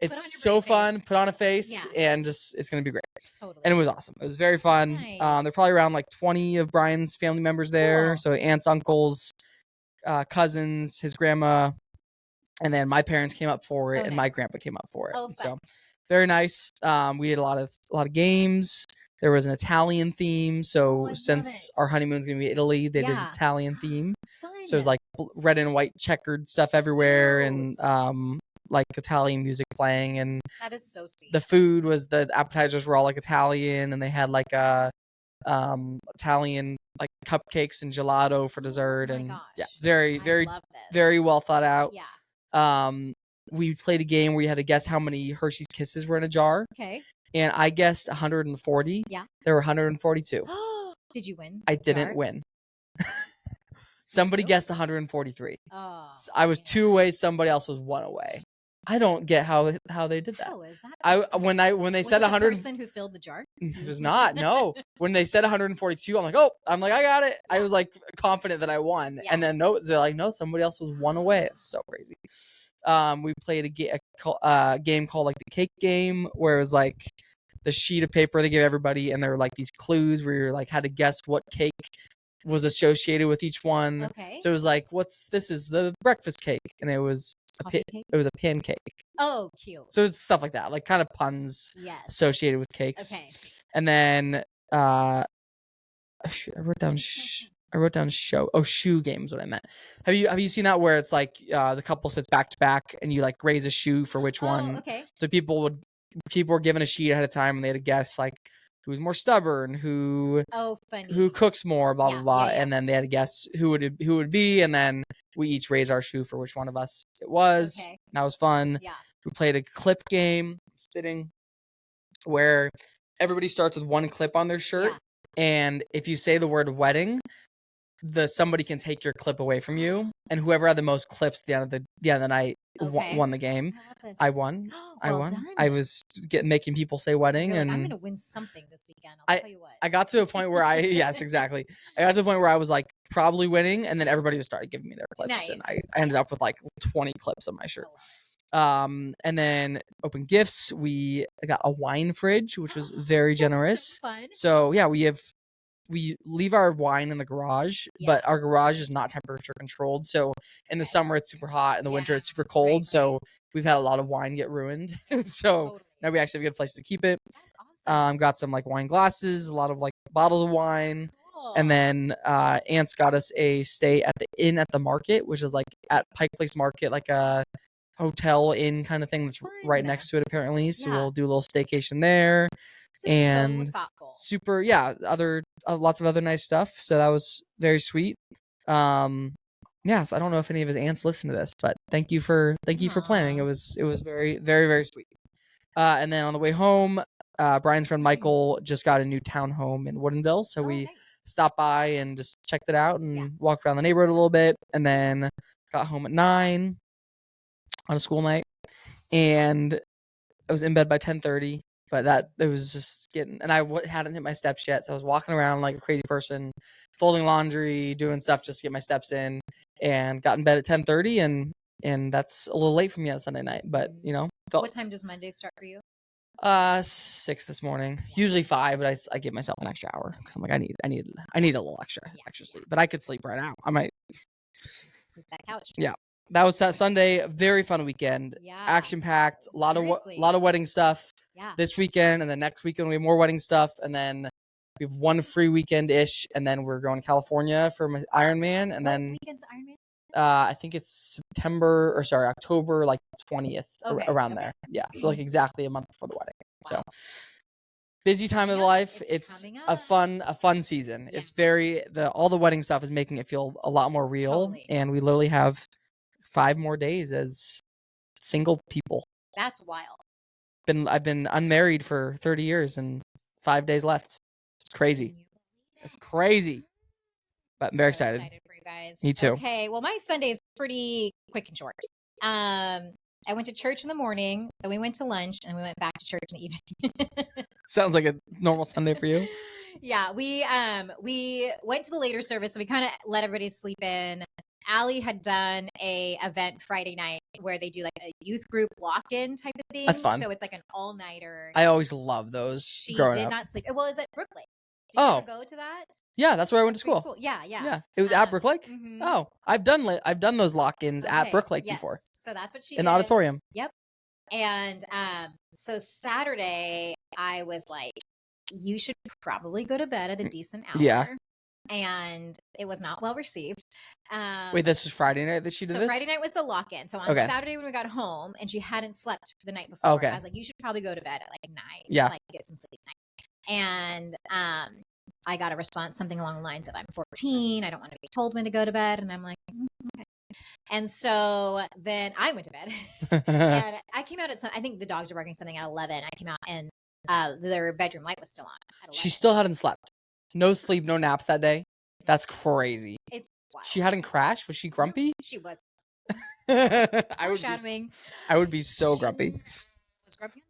A: it's so fun. Put on a face, and just it's gonna be great.
B: Totally.
A: And it was awesome. It was very fun.
B: Nice.
A: There are probably around like 20 of Brian's family members there.
B: Cool.
A: So aunts, uncles, cousins, his grandma, and then my parents came up for it, and my grandpa came up for it.
B: Oh, fun.
A: So very nice. We did a lot of games. There was an Italian theme. So since our honeymoon's gonna be Italy, they did an Italian theme. Fun. So it was like red and white checkered stuff everywhere, and like Italian music playing, and
B: that is so sweet.
A: The food was, the appetizers were all like Italian, and they had like Italian like cupcakes and gelato for dessert, and yeah, very well thought out.
B: Yeah.
A: We played a game where you had to guess how many Hershey's Kisses were in a jar.
B: Okay.
A: And I guessed 140.
B: Yeah.
A: There were 142.
B: Did you win?
A: I didn't win. Somebody guessed 143. Oh, so I was 2 away. Somebody else was 1 away. I don't get how they did that.
B: How is that?
A: When they said 100,
B: the person who filled the jar.
A: It was not. No. When they said 142, I'm like, I got it. I was like confident that I won, and then they're like, no, somebody else was 1 away. It's so crazy. We played a game called like the cake game, where it was like the sheet of paper they give everybody, and there were like these clues where you like had to guess what cake was associated with each one.
B: Okay.
A: So it was like, this is the breakfast cake, and it was a pancake.
B: Oh, cute.
A: So it's stuff like that, like kind of puns associated with cakes. Okay. And then I wrote down shoe games. What I meant. Have you seen that where it's like the couple sits back to back and you like raise a shoe for which one?
B: Okay.
A: So people were given a sheet ahead of time and they had to guess like who's more stubborn, who cooks more, blah blah blah, and then they had to guess who would be, and then we each raise our shoe for which one of us it was. Okay. That was fun. Yeah. We played a clip game, sitting, where everybody starts with 1 clip on their shirt, and if you say the word wedding, somebody can take your clip away from you, and whoever had the most clips at the end of the night won the game. I won. I won. Done. I was making people say wedding, and
B: I'm gonna win something this weekend. I'll tell you what.
A: I got to a point where yes, exactly. I got to the point where I was like probably winning, and then everybody just started giving me their clips, nice. And I ended up with like 20 clips on my shirt. And then open gifts. We got a wine fridge, which was very generous.
B: Fun.
A: So yeah, we leave our wine in the garage, but our garage is not temperature controlled. So in the summer it's super hot, in the winter it's super cold. Right. So we've had a lot of wine get ruined. So now we actually have a good place to keep it.
B: That's awesome.
A: Got some like wine glasses, a lot of like bottles of wine. Cool. And then Aunts got us a stay at the inn at the market, which is like at Pike Place Market, like a hotel inn kind of thing that's right next to it apparently. So we'll do a little staycation there. And
B: so thoughtful.
A: Super, other lots of other nice stuff. So that was very sweet. So I don't know if any of his aunts listen to this, but thank you for planning. It was very, very, very sweet. And then on the way home, Brian's friend Michael just got a new townhome in Woodinville, so we stopped by and just checked it out and walked around the neighborhood a little bit, and then got home at 9 on a school night, and I was in bed by 10:30. But it was just and I hadn't hit my steps yet. So I was walking around like a crazy person, folding laundry, doing stuff just to get my steps in, and got in bed at 10:30. And that's a little late for me on Sunday night. But,
B: what time does Monday start for you?
A: 6 this morning, usually 5, but I give myself an extra hour because I'm like, I need a little extra sleep, but I could sleep right now. I might.
B: That couch.
A: Yeah. That was Sunday. Very fun weekend. Yeah. Action packed. A lot of wedding stuff. Yeah. This weekend, and then next weekend we have more wedding stuff, and then we have 1 free weekend ish, and then we're going to California for my Ironman, and then
B: weekend's Ironman?
A: I think it's October like 20th around there. Yeah. So like exactly a month before the wedding. Wow. So busy time of life. It's a fun season. Yeah. It's all the wedding stuff is making it feel a lot more real. Totally. And we literally have 5 more days as single people.
B: That's wild.
A: I've been unmarried for 30 years and 5 days left. It's crazy. It's crazy. But I'm very excited
B: for you guys.
A: Me too.
B: Okay, well my Sunday is pretty quick and short. I went to church in the morning, then we went to lunch, and we went back to church in the evening.
A: Sounds like a normal Sunday for you.
B: Yeah, we went to the later service, so we kind of let everybody sleep in. Allie had done a event Friday night where they do like a youth group lock-in type of thing.
A: That's fun.
B: So it's like an all-nighter.
A: I always love those.
B: She
A: growing
B: did
A: up.
B: not sleep. Well, is it Brook Lake? Did you ever go to that?
A: Yeah, that's where I went to school.
B: Yeah.
A: It was at Brook Lake.
B: Mm-hmm.
A: Oh, I've done those lock-ins at Brook Lake before.
B: So that's what she
A: in
B: did.
A: the auditorium.
B: Yep. And so Saturday, I was like, you should probably go to bed at a decent hour.
A: Yeah.
B: And it was not well received.
A: Wait, this was Friday night that she did this?
B: So Friday night was the lock-in. So on Saturday when we got home and she hadn't slept for the night before, I was like, you should probably go to bed at like 9.
A: Yeah.
B: Like get some sleep tonight. And I got a response, something along the lines of, I'm 14. I don't want to be told when to go to bed. And I'm like, okay. And so then I went to bed. And I came out at I think the dogs were barking something at 11. I came out and their bedroom light was still on at 11.
A: She still hadn't slept. No sleep, no naps that day. That's crazy.
B: It's wild.
A: She hadn't crashed? Was she grumpy?
B: She was.
A: I would be so grumpy.
B: Was grumpy.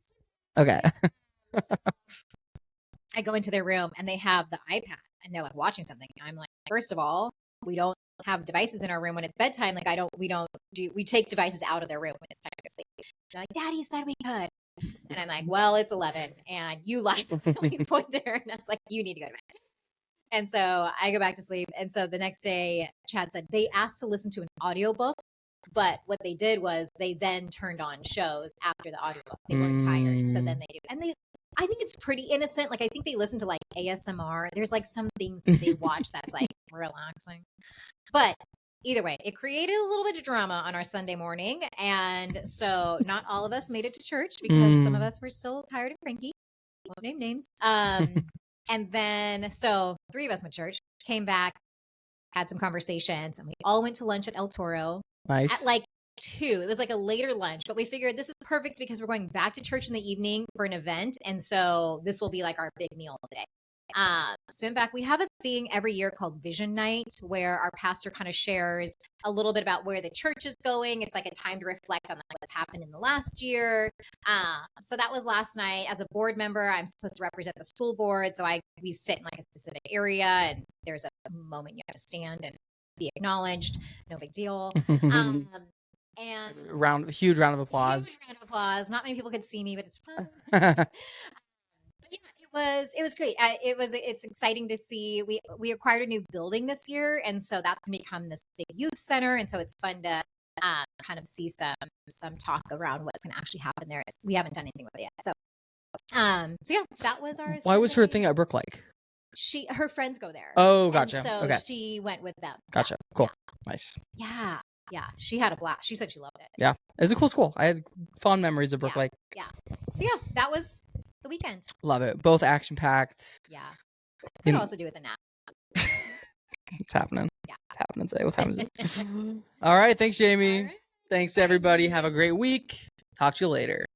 A: Okay.
B: I go into their room and they have the iPad and they're like watching something. I'm like, first of all, we don't have devices in our room when it's bedtime. Like we take devices out of their room when it's time to sleep. They're like, Daddy said we could. And I'm like, well, it's 11 and you like really pointed her. And I was like, you need to go to bed. And so I go back to sleep. And so the next day, Chad said they asked to listen to an audiobook, but what they did was they then turned on shows after the audiobook. They weren't tired. So then they do. And I think it's pretty innocent. Like I think they listen to like ASMR. There's like some things that they watch that's like relaxing. But either way, it created a little bit of drama on our Sunday morning. And so not all of us made it to church because some of us were still tired and cranky. Won't name names. And then, so 3 of us went to church, came back, had some conversations, and we all went to lunch at El Toro.
A: Nice.
B: At like 2. It was like a later lunch, but we figured this is perfect because we're going back to church in the evening for an event. And so this will be like our big meal of the day. So in fact, we have a thing every year called Vision Night where our pastor kind of shares a little bit about where the church is going. It's like a time to reflect on like what's happened in the last year. So that was last night. As a board member, I'm supposed to represent the school board. So we sit in like a specific area and there's a moment you have to stand and be acknowledged. No big deal. And
A: huge round of applause.
B: Huge round of applause. Not many people could see me, but it's fun. Yeah, it was great. It's exciting to see. We acquired a new building this year, and so that's become this big youth center, and so it's fun to kind of see some talk around what's going to actually happen there. We haven't done anything with it yet, so yeah, that was ours.
A: Why was her thing at Brook Lake?
B: Her friends go there.
A: Oh, gotcha.
B: And so
A: okay.
B: she went with them.
A: Gotcha.
B: Yeah.
A: Cool.
B: Yeah.
A: Nice.
B: Yeah. She had a blast. She said she loved it.
A: Yeah, it's a cool school. I had fond memories of Brook Lake.
B: Yeah. So yeah, that was the weekend.
A: Love it. Both action packed.
B: Yeah. Could also do with a nap.
A: It's happening.
B: Yeah.
A: It's happening today. What time is it? All right. Thanks, Jamie.
B: All right.
A: Thanks, everybody. Have a great week. Talk to you later.